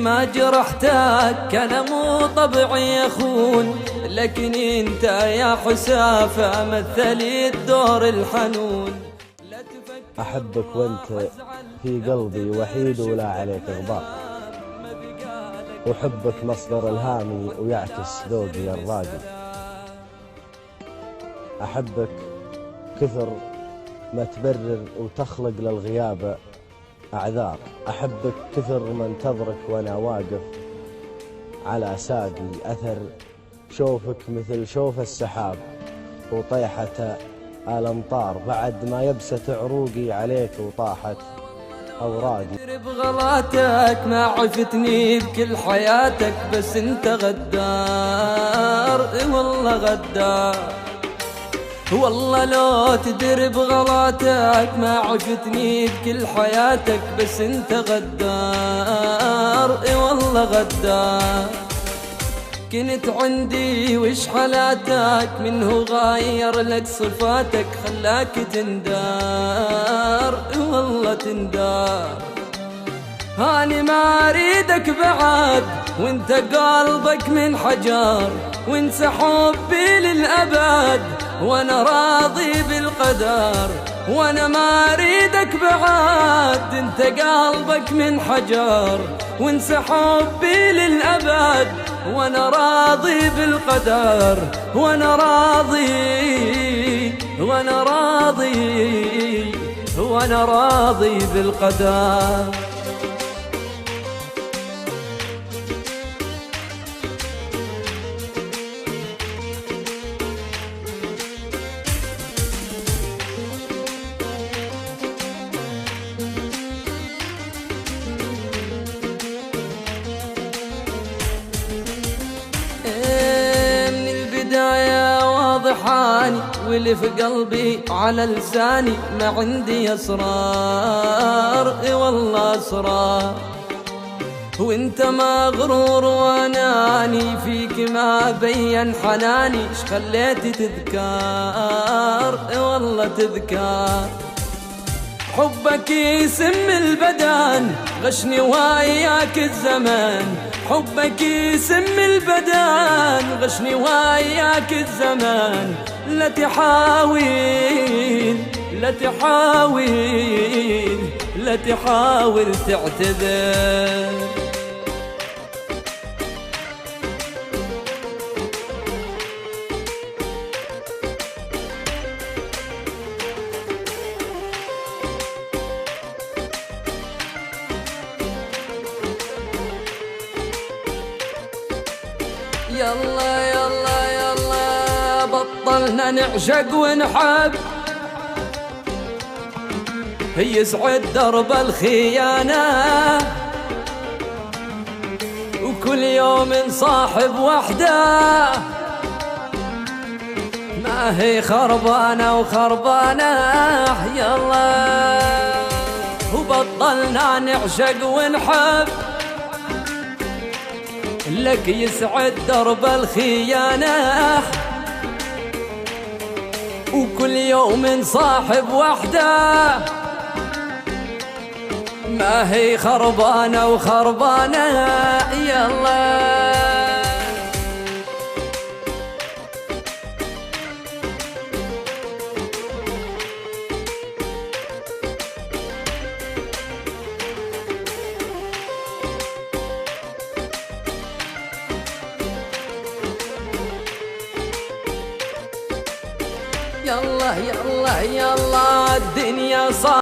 ما جرحتك أنا مو طبعي أخون، لكن انت يا حسافة مثلي الدور الحنون. أحبك وانت في قلبي وحيد ولا عليك غبار، وحبك مصدر الهامي ويعكس ذوقي الراقي. أحبك كثر ما تبرر وتخلق للغيابة أعذار. أحبك كثر ما انتظرك وأنا واقف على ساقي أثر شوفك مثل شوف السحاب وطيحة الأمطار، بعد ما يبست عروقي عليك وطاحت أوراقي. بغلاتك ما عفتني بكل حياتك، بس انت غدار والله غدار. والله لو تدري بغلاتك ما عفتني بكل حياتك، بس انت غدار والله غدار. كنت عندي وش حالاتك منه غاير لك صفاتك، خلاك تندار والله تندار. هاني ما اريدك بعد وانت قلبك من حجر، وانسى حبي للأبد وانا راضي بالقدر. وانا ما اريدك بعد انت قلبك من حجر، وانسى حبي للأبد وانا راضي بالقدر. وانا راضي وانا راضي وانا راضي بالقدر. واضحاني واللي في قلبي على لساني، ما عندي أسرار والله أسرار. وانت مغرور واناني فيك ما بين حناني، اش خليتي تذكار والله تذكار. حبك يسم البدن غشني وياك الزمان، حبك يسم البدن غشني وياك الزمان. لا تحاول لا تحاول لا تحاول تعتذر. يلا يلا يلا بطلنا نعشق ونحب، يسعد درب الخيانة وكل يوم صاحب وحده، ما هي خربانة وخربانة. يلا وبطلنا نعشق ونحب، لك يسعد درب الخيانة وكل يوم صاحب وحده، ما هي خربانة وخربانة. يلا يلا يلا يلا الدنيا صار